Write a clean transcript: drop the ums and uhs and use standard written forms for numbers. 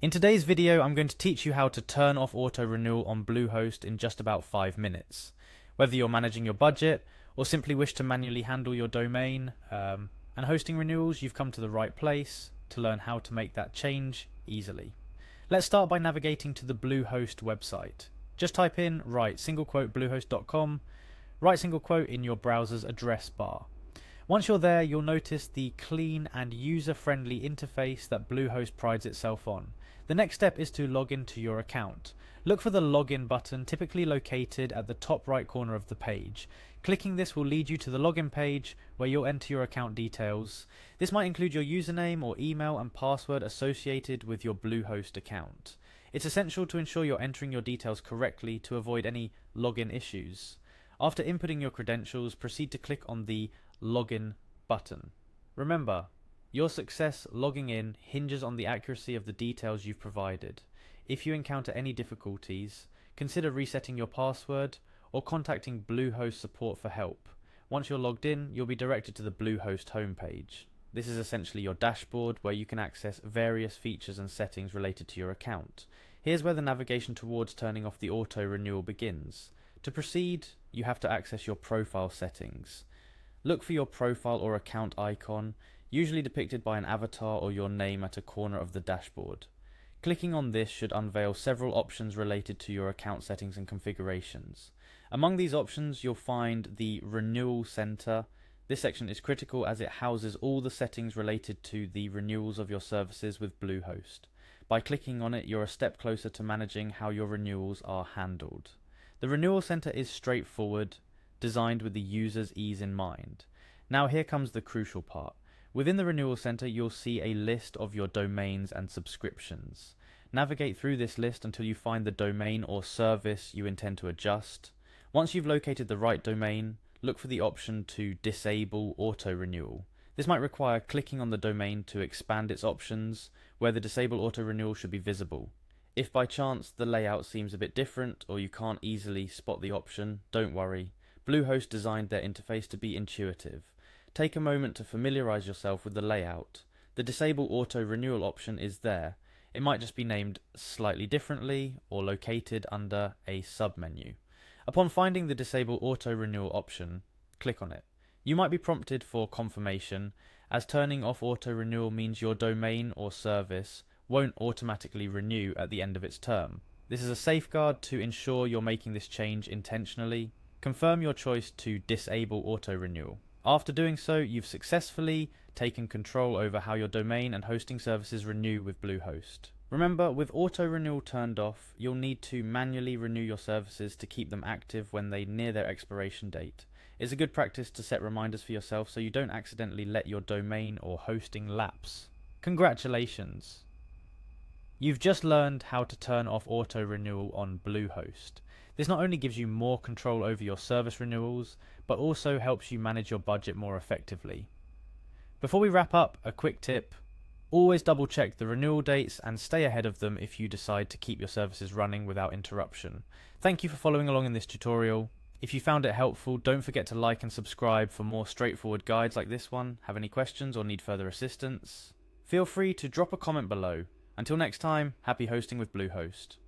In today's video, I'm going to teach you how to turn off auto renewal on Bluehost in just about 5 minutes. Whether you're managing your budget or simply wish to manually handle your domain and hosting renewals, you've come to the right place to learn how to make that change easily. Let's start by navigating to the Bluehost website. Just type in bluehost.com, write single quote in your browser's address bar. Once you're there, you'll notice the clean and user-friendly interface that Bluehost prides itself on. The next step is to log into your account. Look for the login button, typically located at the top right corner of the page. Clicking this will lead you to the login page where you'll enter your account details. This might include your username or email and password associated with your Bluehost account. It's essential to ensure you're entering your details correctly to avoid any login issues. After inputting your credentials, proceed to click on the login button. Remember, your success logging in hinges on the accuracy of the details you've provided. If you encounter any difficulties, consider resetting your password or contacting Bluehost support for help. Once you're logged in, you'll be directed to the Bluehost homepage. This is essentially your dashboard where you can access various features and settings related to your account. Here's where the navigation towards turning off the auto renewal begins. To proceed, you have to access your profile settings. Look for your profile or account icon, usually depicted by an avatar or your name at a corner of the dashboard. Clicking on this should unveil several options related to your account settings and configurations. Among these options, you'll find the Renewal Center. This section is critical as it houses all the settings related to the renewals of your services with Bluehost. By clicking on it, you're a step closer to managing how your renewals are handled. The Renewal Center is straightforward, designed with the user's ease in mind. Now here comes the crucial part. Within the Renewal Center, you'll see a list of your domains and subscriptions. Navigate through this list until you find the domain or service you intend to adjust. Once you've located the right domain, look for the option to disable auto renewal. This might require clicking on the domain to expand its options, where the disable auto renewal should be visible. If by chance the layout seems a bit different or you can't easily spot the option, don't worry. Bluehost designed their interface to be intuitive. Take a moment to familiarize yourself with the layout. The disable auto renewal option is there. It might just be named slightly differently or located under a submenu. Upon finding the disable auto renewal option, click on it. You might be prompted for confirmation, as turning off auto renewal means your domain or service won't automatically renew at the end of its term. This is a safeguard to ensure you're making this change intentionally. Confirm your choice to disable auto renewal. After doing so, you've successfully taken control over how your domain and hosting services renew with Bluehost. Remember, with auto renewal turned off, you'll need to manually renew your services to keep them active when they near their expiration date. It's a good practice to set reminders for yourself so you don't accidentally let your domain or hosting lapse. Congratulations! You've just learned how to turn off auto renewal on Bluehost. This not only gives you more control over your service renewals, but also helps you manage your budget more effectively. Before we wrap up, a quick tip. Always double check the renewal dates and stay ahead of them if you decide to keep your services running without interruption. Thank you for following along in this tutorial. If you found it helpful, don't forget to like and subscribe for more straightforward guides like this one. Have any questions or need further assistance? Feel free to drop a comment below. Until next time, happy hosting with Bluehost.